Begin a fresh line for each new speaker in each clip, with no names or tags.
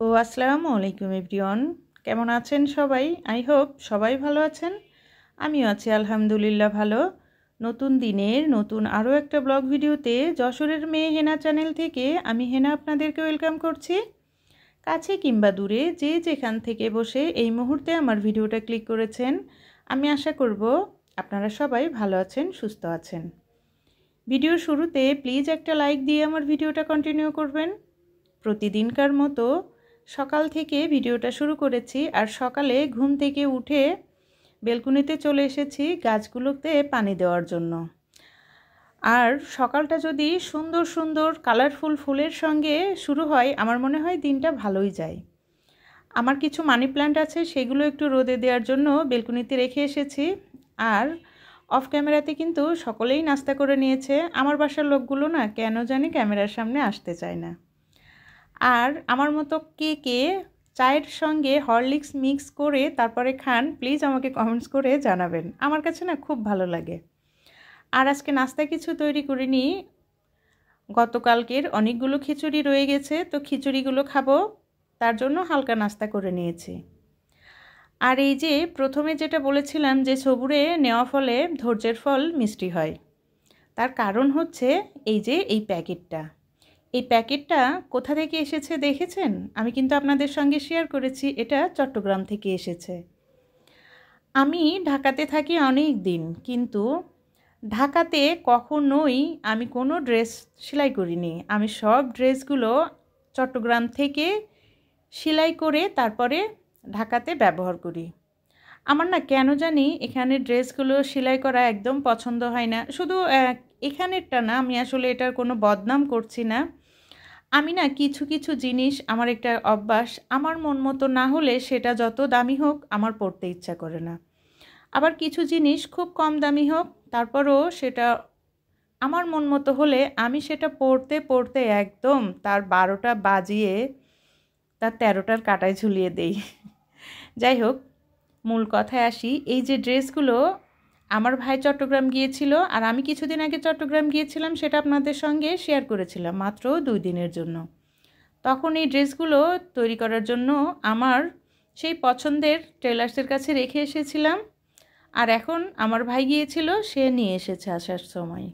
আসসালামু আলাইকুম এভরিওয়ান, কেমন আছেন সবাই? আই হোপ সবাই ভালো আছেন। আমিও আছি আলহামদুলিল্লাহ ভালো। নতুন দিনের নতুন আরও একটা ব্লগ ভিডিওতে যশোরের মেয়ে হেনা চ্যানেল থেকে আমি হেনা আপনাদেরকে ওয়েলকাম করছি। কাছে কিংবা দূরে যে যেখান থেকে বসে এই মুহূর্তে আমার ভিডিওটা ক্লিক করেছেন, আমি আশা করব আপনারা সবাই ভালো আছেন, সুস্থ আছেন। ভিডিওর শুরুতে প্লিজ একটা লাইক দিয়ে আমার ভিডিওটা কন্টিনিউ করবেন। প্রতিদিনকার মতো সকাল থেকে ভিডিওটা শুরু করেছি, আর সকালে ঘুম থেকে উঠে বেলকুনিতে চলে এসেছি গাছগুলোতে পানি দেওয়ার জন্য। আর সকালটা যদি সুন্দর সুন্দর কালারফুল ফুলের সঙ্গে শুরু হয়, আমার মনে হয় দিনটা ভালোই যায়। আমার কিছু মানি প্ল্যান্ট আছে, সেগুলো একটু রোদে দেওয়ার জন্য বেলকুনিতে রেখে এসেছি। আর অফ ক্যামেরাতে কিন্তু সকলেই নাস্তা করে নিয়েছে। আমার বাসার লোকগুলো না কেন জানি ক্যামেরার সামনে আসতে চায় না। আর আমার মতো কে কে চায়ের সঙ্গে হরলিক্স মিক্স করে তারপরে খান, প্লিজ আমাকে কমেন্টস করে জানাবেন। আমার কাছে না খুব ভালো লাগে। আর আজকে নাস্তা কিছু তৈরি করিনি, গতকালকের অনেকগুলো খিচুড়ি রয়ে গেছে, তো খিচুড়িগুলো খাবো, তার জন্য হালকা নাস্তা করে নিয়েছি। আর এই যে প্রথমে যেটা বলেছিলাম যে সবুরে নেওয়া ফলে ধৈর্যের ফল মিষ্টি হয়, তার কারণ হচ্ছে এই যে এই প্যাকেটটা। এই প্যাকেটটা কোথা থেকে এসেছে দেখেছেন? আমি কিন্তু আপনাদের সঙ্গে শেয়ার করেছি, এটা চট্টগ্রাম থেকে এসেছে। আমি ঢাকাতে থাকি অনেক দিন, কিন্তু ঢাকাতে কখনোই আমি কোনো ড্রেস সেলাই করিনি। আমি সব ড্রেসগুলো চট্টগ্রাম থেকে সেলাই করে তারপরে ঢাকাতে ব্যবহার করি। আমার না কেন জানি এখানে ড্রেসগুলো সেলাই করা একদম পছন্দ হয় না। শুধু এখানেরটা না, আমি আসলে এটার কোনো বদনাম করছি না। আমি না কিছু কিছু জিনিস, আমার একটা অভ্যাস, আমার মন মতো না হলে সেটা যত দামি হোক আমার পরতে ইচ্ছা করে না। আবার কিছু জিনিস খুব কম দামি হোক, তারপরও সেটা আমার মন মতো হলে আমি সেটা পরতে পরতে একদম তার 12টা বাজিয়ে তার 13টার কাঁটায় ঝুলিয়ে দেই। যাই হোক, মূল কথায় আসি। এই যে ড্রেসগুলো, আমার ভাই চট্টগ্রাম গিয়েছিল, আর আমি কিছুদিন আগে চট্টগ্রাম গিয়েছিলাম, সেটা আপনাদের সঙ্গে শেয়ার করেছিলাম, মাত্র 2 দিনের জন্য। তখন এই ড্রেসগুলো তৈরি করার জন্য আমার সেই পছন্দের টেলার্সের কাছে রেখে এসেছিলাম, আর এখন আমার ভাই গিয়েছিল, সে নিয়ে এসেছে আসার সময়।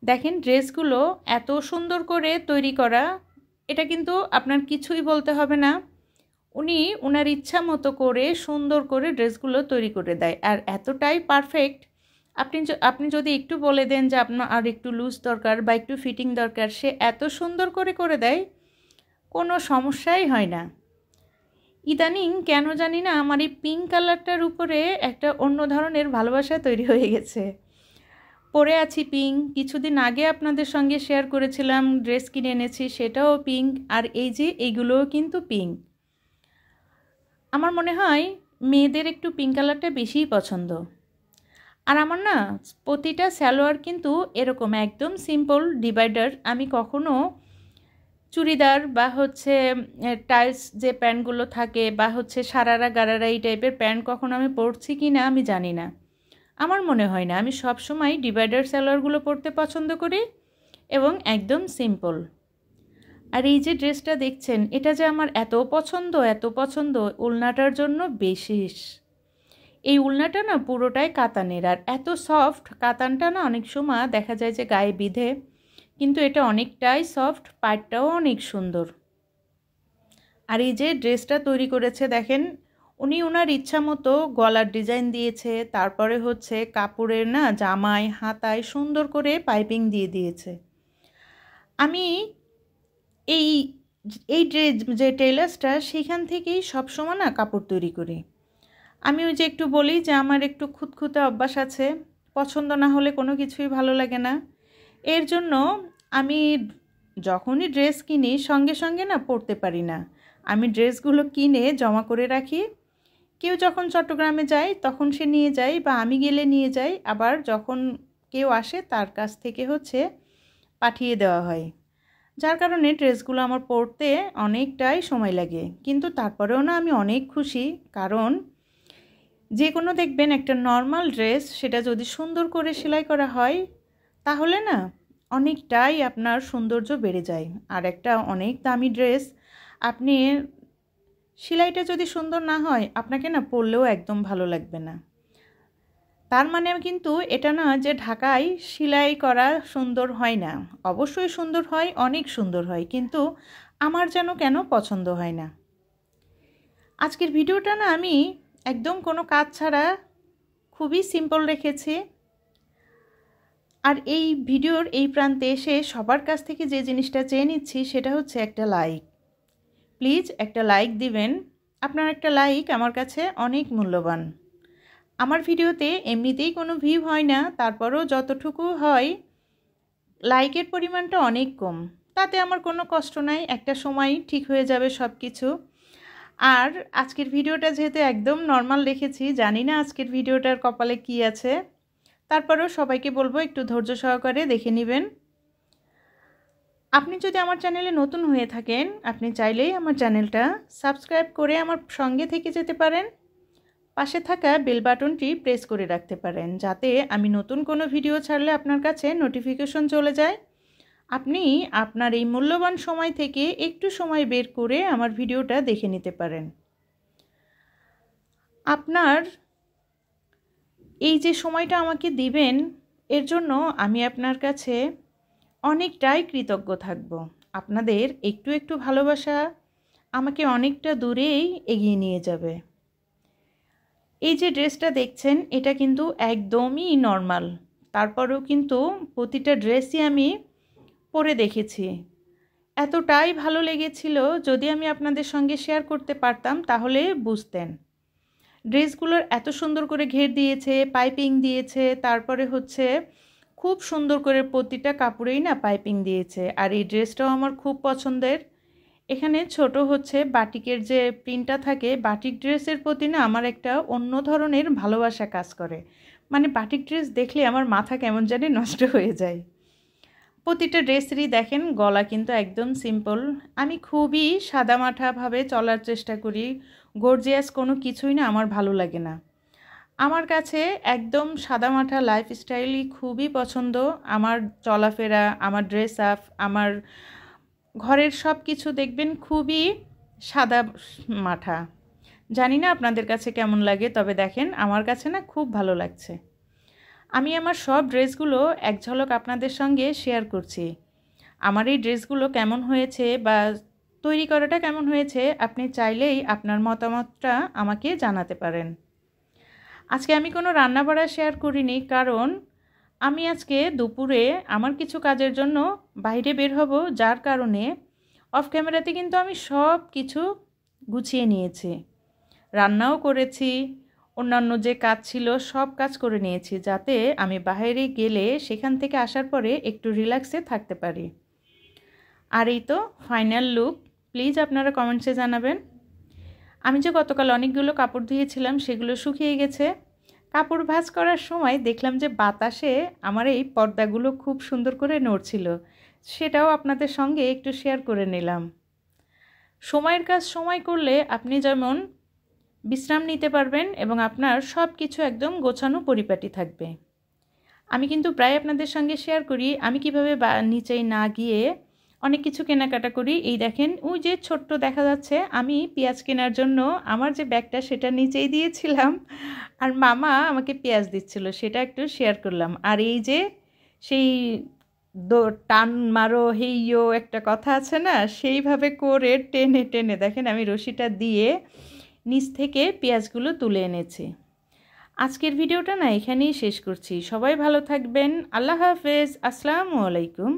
দেখেন ড্রেসগুলো এত সুন্দর করে তৈরি করা, এটা কিন্তু আপনার কিছুই বলতে হবে না। উনি ওনার ইচ্ছা মতো করে সুন্দর করে ড্রেসগুলো তৈরি করে দেয়, আর এতটাই পারফেক্ট। আপনি যদি একটু বলে দেন যে আপনার আর একটু লুজ দরকার বা একটু ফিটিং দরকার, সে এত সুন্দর করে দেয়, কোনো সমস্যাই হয় না। ইদানিং কেন জানি না আমার এই পিঙ্ক কালারটার উপরে একটা অন্য ধরনের ভালোবাসা তৈরি হয়ে গেছে। পরে আছি পিঙ্ক, কিছুদিন আগে আপনাদের সঙ্গে শেয়ার করেছিলাম ড্রেস কিনে এনেছি, সেটাও পিঙ্ক, আর এই যে এইগুলোও কিন্তু পিঙ্ক। আমার মনে হয় মেয়েদের একটু পিঙ্ক কালারটা বেশিই পছন্দ। আর আমার না প্রতিটা সালোয়ার কিন্তু এরকম একদম সিম্পল ডিভাইডার। আমি কখনো চুড়িদার বা হচ্ছে টাইলস যে প্যান্টগুলো থাকে, বা হচ্ছে সারারা গারারা এই টাইপের প্যান্ট কখনো আমি পরছি কি না আমি জানি না, আমার মনে হয় না। আমি সব সময় ডিভাইডার সালোয়ারগুলো পরতে পছন্দ করি, এবং একদম সিম্পল। আর এই যে ড্রেসটা দেখছেন, এটা যে আমার এত পছন্দ উলনাটার জন্য বিশেষ। এই উলনাটা না পুরোটাই কাতানের, আর এত সফট কাতানটা না, অনেক সময় দেখা যায় যে গায়ে বিঁধে, কিন্তু এটা অনেকটাই সফট, পাটটাও অনেক সুন্দর। আর এই যে ড্রেসটা তৈরি করেছে দেখেন, উনি ওনার ইচ্ছা মতো গলার ডিজাইন দিয়েছে, তারপরে হচ্ছে কাপড়ের না জামায় হাতায় সুন্দর করে পাইপিং দিয়ে দিয়েছে। আমি এই এই যে টেলার্সটা, সেখান থেকেই সবসময় না কাপড় তৈরি করি। আমি ওই যে একটু বলি যে আমার একটু খুঁতখুঁতে অভ্যাস আছে, পছন্দ না হলে কোনো কিছুই ভালো লাগে না। এর জন্য আমি যখনই ড্রেস কিনি সঙ্গে সঙ্গে না পরতে পারি না। আমি ড্রেসগুলো কিনে জমা করে রাখি, কেউ যখন চট্টগ্রামে যায় তখন সে নিয়ে যায়, বা আমি গেলে নিয়ে যাই, আবার যখন কেউ আসে তার কাছ থেকে হচ্ছে পাঠিয়ে দেওয়া হয়। যার কারণে ড্রেসগুলো আমার পরতে অনেকটাই সময় লাগে, কিন্তু তারপরেও না আমি অনেক খুশি। কারণ যে কোনো দেখবেন একটা নর্মাল ড্রেস, সেটা যদি সুন্দর করে সেলাই করা হয় তাহলে না অনেকটাই আপনার সৌন্দর্য বেড়ে যায়। আর একটা অনেক দামি ড্রেস আপনি সেলাইটা যদি সুন্দর না হয় আপনাকে না পরলেও একদম ভালো লাগবে না। তার মানে কিন্তু এটা না যে ঢাকায় সেলাই করা সুন্দর হয় না, অবশ্যই সুন্দর হয়, অনেক সুন্দর হয়, কিন্তু আমার যেন কেন পছন্দ হয় না। আজকের ভিডিওটা না আমি একদম কোনো কাজ ছাড়া খুবই সিম্পল রেখেছি। আর এই ভিডিওর এই প্রান্তে এসে সবার কাছ থেকে যে জিনিসটা চেয়ে নিচ্ছি সেটা হচ্ছে একটা লাইক। প্লিজ একটা লাইক দিবেন। আপনার একটা লাইক আমার কাছে অনেক মূল্যবান। আমার ভিডিওতে এমনিতেই কোনো ভিউ হয় না, তারপরও যতটুকু হয় লাইকের পরিমাণটা অনেক কম। তাতে আমার কোনো কষ্ট নাই, একটা সময় ঠিক হয়ে যাবে সব কিছু। আর আজকের ভিডিওটা যেহেতু একদম নর্মাল রেখেছি, জানি না আজকের ভিডিওটার কপালে কি আছে, তারপরেও সবাইকে বলবো একটু ধৈর্য সহকারে দেখে নেবেন। আপনি যদি আমার চ্যানেলে নতুন হয়ে থাকেন, আপনি চাইলেই আমার চ্যানেলটা সাবস্ক্রাইব করে আমার সঙ্গে থেকে যেতে পারেন। পাশে থাকা বেল বাটনটি প্রেস করে রাখতে পারেন, যাতে আমি নতুন কোনো ভিডিও ছাড়লে আপনার কাছে নোটিফিকেশন চলে যায়। আপনি আপনার এই মূল্যবান সময় থেকে একটু সময় বের করে আমার ভিডিওটা দেখে নিতে পারেন। আপনার এই যে সময়টা আমাকে দিবেন, এর জন্য আমি আপনার কাছে অনেকটাই কৃতজ্ঞ থাকব। আপনাদের একটু একটু ভালোবাসা আমাকে অনেকটা দূরেই এগিয়ে নিয়ে যাবে। এই যে ড্রেসটা দেখছেন এটা কিন্তু একদমই নর্মাল, তারপরেও কিন্তু প্রতিটা ড্রেসই আমি পরে দেখেছি, এতটাই ভালো লেগেছিল। যদি আমি আপনাদের সঙ্গে শেয়ার করতে পারতাম তাহলে বুঝতেন। ড্রেসগুলোর এত সুন্দর করে ঘের দিয়েছে, পাইপিং দিয়েছে, তারপরে হচ্ছে খুব সুন্দর করে প্রতিটা কাপড়েই না পাইপিং দিয়েছে। আর এই ড্রেসটাও আমার খুব পছন্দের। এখানে ছোট হচ্ছে বাটিকের যে প্রিন্টটা থাকে, বাটিক ড্রেসের প্রতি না আমার একটা অন্য ধরনের ভালোবাসা কাজ করে। মানে বাটিক ড্রেস দেখলে আমার মাথা কেমন জানি নষ্ট হয়ে যায়। প্রতিটা ড্রেসেরই দেখেন গলা কিন্তু একদম সিম্পল। আমি খুবই সাদামাঠাভাবে চলার চেষ্টা করি, গর্জিয়াস কোনো কিছুই না আমার ভালো লাগে না। আমার কাছে একদম সাদামাঠা লাইফস্টাইলই খুবই পছন্দ। আমার চলাফেরা, আমার ড্রেস আপ, আমার ঘরের সব কিছু দেখবেন খুবই সাদা মাঠা। জানি না আপনাদের কাছে কেমন লাগে, তবে দেখেন আমার কাছে না খুব ভালো লাগছে। আমি আমার সব ড্রেসগুলো এক ঝলক আপনাদের সঙ্গে শেয়ার করছি। আমার এই ড্রেসগুলো কেমন হয়েছে বা তৈরি করাটা কেমন হয়েছে আপনি চাইলেই আপনার মতামতটা আমাকে জানাতে পারেন। আজকে আমি কোনো রান্নাবাড়া শেয়ার করিনি, কারণ আমি আজকে দুপুরে আমার কিছু কাজের জন্য বাইরে বের হব, যার কারণে অফ ক্যামেরাতে কিন্তু আমি সব কিছু গুছিয়ে নিয়েছি, রান্নাও করেছি, অন্যান্য যে কাজ ছিল সব কাজ করে নিয়েছি, যাতে আমি বাইরে গেলে সেখান থেকে আসার পরে একটু রিল্যাক্সে থাকতে পারি। আর এই তো ফাইনাল লুক। প্লিজ আপনারা কমেন্টসে জানাবেন। আমি যে গতকাল অনেকগুলো কাপড় ধুয়েছিলাম সেগুলো শুকিয়ে গেছে। কাপড় ভাঁজ করার সময় দেখলাম যে বাতাসে আমার এই পর্দাগুলো খুব সুন্দর করে নড়ছিল, সেটাও আপনাদের সঙ্গে একটু শেয়ার করে নিলাম। সময়ের কাজ সময় করলে আপনি যেমন বিশ্রাম নিতে পারবেন এবং আপনার সব কিছু একদম গোছানো পরিপাটি থাকবে। আমি কিন্তু প্রায় আপনাদের সঙ্গে শেয়ার করি আমি কিভাবে নিচেই না গিয়ে অনেক কিছু কেনাকাটা করি। এই দেখেন ওই যে ছোট্ট দেখা যাচ্ছে, আমি পেঁয়াজ কেনার জন্য আমার যে ব্যাগটা সেটা নিচেই দিয়েছিলাম, আর মামা আমাকে পেঁয়াজ দিচ্ছিল, সেটা একটু শেয়ার করলাম। আর এই যে সেই টান মারো হেইয়ো একটা কথা আছে না, সেইভাবে করে টেনে টেনে দেখেন আমি রশিটা দিয়ে নিচ থেকে পেঁয়াজগুলো তুলে এনেছি। আজকের ভিডিওটা না এখানেই শেষ করছি। সবাই ভালো থাকবেন। আল্লাহ হাফেজ। আসসালামু আলাইকুম।